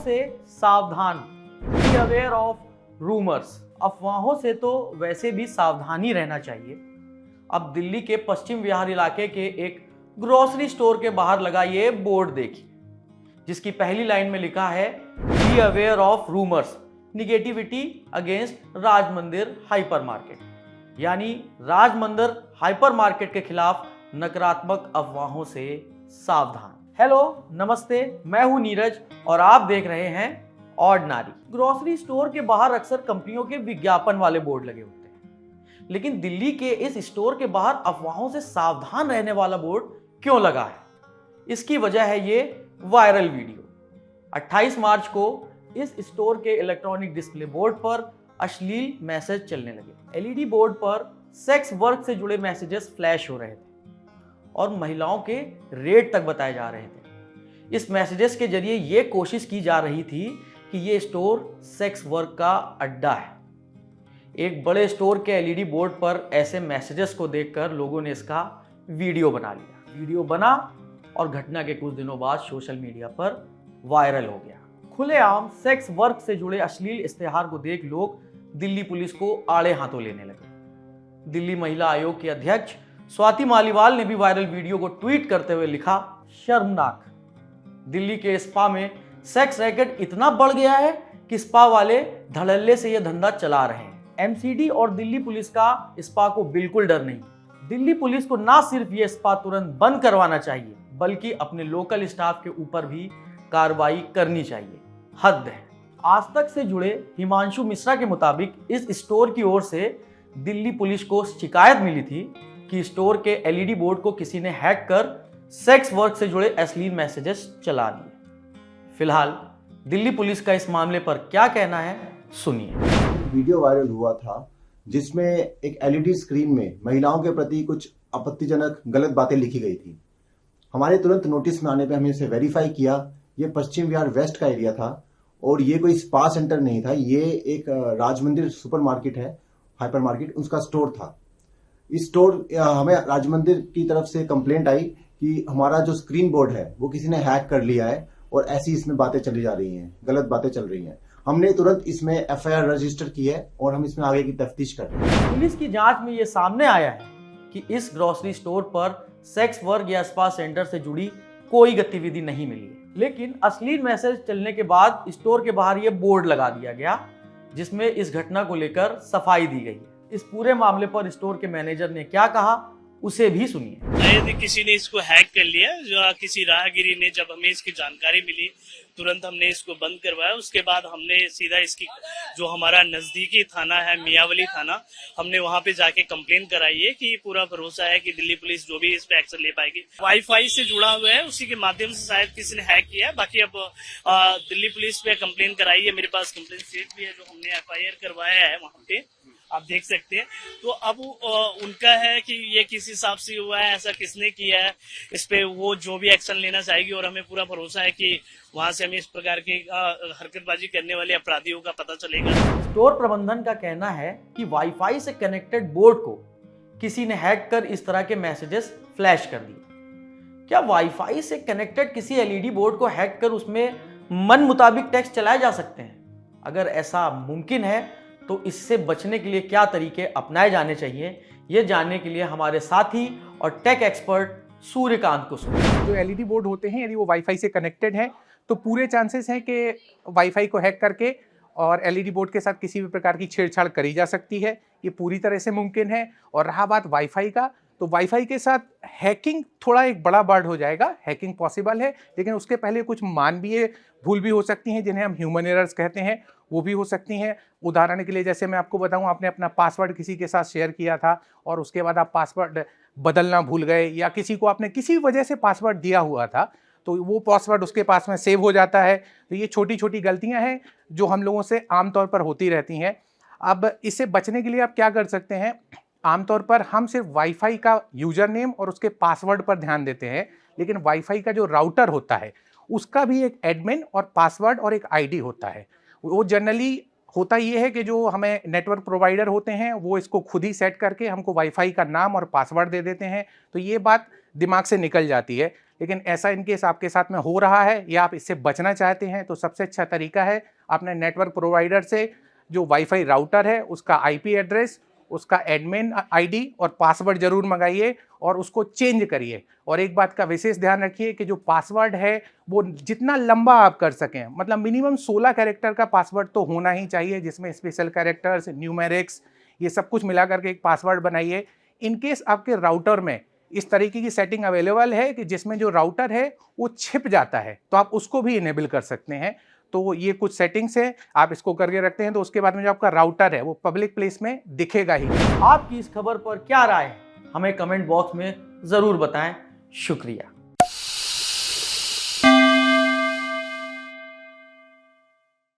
से सावधान, B aware of rumours. अफवाहों से तो वैसे भी सावधान ही रहना चाहिए। अब दिल्ली के पश्चिम विहार इलाके के एक ग्रोसरी स्टोर के बाहर लगा ये बोर्ड देखिए, जिसकी पहली लाइन में लिखा है be aware of rumours, negativity against Raj Mandir hyper market. यानी राज मंदिर हाइपर मार्केट के खिलाफ नकारात्मक अफवाहों से सावधान। हेलो, नमस्ते, मैं हूं नीरज और आप देख रहे हैं ऑर्डिनरी। ग्रोसरी स्टोर के बाहर अक्सर कंपनियों के विज्ञापन वाले बोर्ड लगे होते हैं, लेकिन दिल्ली के इस स्टोर के बाहर अफवाहों से सावधान रहने वाला बोर्ड क्यों लगा है? इसकी वजह है ये वायरल वीडियो। 28 मार्च को इस स्टोर के इलेक्ट्रॉनिक डिस्प्ले बोर्ड पर अश्लील मैसेज चलने लगे। एलईडी बोर्ड पर सेक्स वर्क से जुड़े मैसेजेस फ्लैश हो रहे थे और महिलाओं के रेट तक बताए जा रहे थे। इस मैसेजेस के जरिए यह कोशिश की जा रही थी कि यह स्टोर सेक्स वर्क का अड्डा है। एक बड़े स्टोर के एलईडी बोर्ड पर ऐसे मैसेजेस को देखकर लोगों ने इसका वीडियो बना लिया। वीडियो बना और घटना के कुछ दिनों बाद सोशल मीडिया पर वायरल हो गया। खुलेआम सेक्स वर्क से जुड़े अश्लील इश्तेहार को देख लोग दिल्ली पुलिस को आड़े हाथों लेने लगे। दिल्ली महिला आयोग की अध्यक्ष स्वाति मालीवाल ने भी वायरल वीडियो को ट्वीट करते हुए लिखा, शर्मनाक, दिल्ली के स्पा में सेक्स रैकेट इतना बढ़ गया है कि स्पा वाले धड़ल्ले से यह धंधा चला रहे हैं। एमसीडी और दिल्ली पुलिस का स्पा को बिल्कुल डर नहीं। दिल्ली पुलिस को ना सिर्फ यह स्पा तुरंत बंद करवाना चाहिए, बल्कि अपने लोकल स्टाफ के ऊपर भी कार्रवाई करनी चाहिए। हद है। आज तक से जुड़े हिमांशु मिश्रा के मुताबिक इस स्टोर की ओर से दिल्ली पुलिस को शिकायत मिली थी कि स्टोर के एलईडी बोर्ड को किसी ने हैक कर सेक्स वर्क से जुड़े अश्लील मैसेजेस चला दिए। फिलहाल दिल्ली पुलिस का इस मामले पर क्या कहना है, सुनिए। वीडियो वायरल हुआ था जिसमें एक एलईडी स्क्रीन में महिलाओं के प्रति कुछ आपत्तिजनक गलत बातें लिखी गई थी। हमारे तुरंत नोटिस में आने पर हमने इसे वेरीफाई किया। ये पश्चिम विहार वेस्ट का एरिया था और ये कोई स्पा सेंटर नहीं था। ये एक राजमंदिर सुपर मार्केट है, हाइपर मार्केट, उसका स्टोर था। इस स्टोर हमें राजमंदिर की तरफ से कंप्लेंट आई कि हमारा जो स्क्रीन बोर्ड है वो किसी ने हैक कर लिया है और ऐसी इसमें बातें चली जा रही हैं, गलत बातें चल रही हैं। हमने तुरंत इसमें एफआईआर रजिस्टर की है और हम इसमें आगे की तफ्तीश कर रहे हैं। पुलिस की जांच में यह सामने आया है कि इस ग्रोसरी स्टोर पर सेक्स वर्क या स्पा सेंटर से जुड़ी कोई गतिविधि नहीं मिली है, लेकिन अश्लील मैसेज चलने के बाद स्टोर के बाहर यह बोर्ड लगा दिया गया, जिसमें इस घटना को लेकर सफाई दी गई है। इस पूरे मामले पर स्टोर के मैनेजर ने क्या कहा, उसे भी सुनिए। यदि किसी ने इसको हैक कर लिया, जो किसी राहगीरी ने, जब हमें इसकी जानकारी मिली तुरंत हमने इसको बंद करवाया। उसके बाद हमने सीधा इसकी जो हमारा नजदीकी थाना है मियावली थाना, हमने वहां पे जाके कंप्लेन कराई है कि पूरा भरोसा है कि दिल्ली पुलिस जो भी इस पे एक्शन ले पाएगी। वाईफाई से जुड़ा हुआ है, उसी के माध्यम से शायद किसी ने हैक किया है। बाकी अब दिल्ली पुलिस पे कंप्लेन कराई है, मेरे पास कंप्लेन शीट भी है जो हमने एफआईआर करवाया है, वहां पे आप देख सकते हैं। तो अब उनका है कि ये किस हिसाब से हुआ है, ऐसा किसने किया है, इस पे वो जो भी एक्शन लेना चाहेगी और हमें पूरा भरोसा है कि वहां से हमें इस प्रकार की हरकतबाजी करने वाले अपराधियों का पता चलेगा। स्टोर प्रबंधन का कहना है कि वाईफाई से कनेक्टेड बोर्ड को किसी ने हैक कर इस तरह के मैसेजेस फ्लैश कर दिए। क्या वाईफाई से कनेक्टेड किसी एलईडी बोर्ड को हैक कर उसमें मन मुताबिक टेक्स्ट चलाए जा सकते हैं? अगर ऐसा मुमकिन है तो इससे बचने के लिए क्या तरीके अपनाए जाने चाहिए, ये जानने के लिए हमारे साथी और टेक एक्सपर्ट सूर्यकांत को सुनिए। जो एलईडी बोर्ड होते हैं, यदि वो वाईफाई से कनेक्टेड हैं तो पूरे चांसेस हैं कि वाईफाई को हैक करके और एलईडी बोर्ड के साथ किसी भी प्रकार की छेड़छाड़ करी जा सकती है। ये पूरी तरह से मुमकिन है। और रहा बात वाईफाई का, तो वाईफाई के साथ हैकिंग थोड़ा एक बड़ा वर्ड हो जाएगा। हैकिंग पॉसिबल है, लेकिन उसके पहले कुछ मानवीय भूल भी हो सकती हैं, जिन्हें हम ह्यूमन एरर्स कहते हैं, वो भी हो सकती हैं। उदाहरण के लिए जैसे मैं आपको बताऊं, आपने अपना पासवर्ड किसी के साथ शेयर किया था और उसके बाद आप पासवर्ड बदलना भूल गए, या किसी को आपने किसी वजह से पासवर्ड दिया हुआ था तो वो पासवर्ड उसके पास में सेव हो जाता है। तो ये छोटी छोटी गलतियां हैं जो हम लोगों से आमतौर पर होती रहती हैं। अब इससे बचने के लिए आप क्या कर सकते हैं, आमतौर पर हम सिर्फ वाईफाई का यूजर नेम और उसके पासवर्ड पर ध्यान देते हैं, लेकिन वाईफाई का जो राउटर होता है उसका भी एक एडमिन और पासवर्ड और एक आईडी होता है। वो जनरली होता ये है कि जो हमें नेटवर्क प्रोवाइडर होते हैं वो इसको खुद ही सेट करके हमको वाईफाई का नाम और पासवर्ड दे देते हैं, तो ये बात दिमाग से निकल जाती है। लेकिन ऐसा इनकेस आपके साथ में हो रहा है या आप इससे बचना चाहते हैं तो सबसे अच्छा तरीका है अपने नेटवर्क प्रोवाइडर से जो वाईफाई राउटर है उसका आईपी एड्रेस, उसका एडमिन आईडी और पासवर्ड जरूर मंगाइए और उसको चेंज करिए। और एक बात का विशेष ध्यान रखिए कि जो पासवर्ड है वो जितना लंबा आप कर सकें, मतलब मिनिमम 16 कैरेक्टर का पासवर्ड तो होना ही चाहिए, जिसमें स्पेशल कैरेक्टर्स, न्यूमेरिक्स, ये सब कुछ मिला करके एक पासवर्ड बनाइए। इनकेस आपके राउटर में इस तरीके की सेटिंग अवेलेबल है कि जिसमें जो राउटर है वो छिप जाता है, तो आप उसको भी इनेबल कर सकते हैं। तो ये कुछ सेटिंग्स है, आप इसको करके रखते हैं तो उसके बाद में जो आपका राउटर है वो पब्लिक प्लेस में दिखेगा ही। आपकी इस खबर पर क्या राय है, हमें कमेंट बॉक्स में जरूर बताएं। शुक्रिया।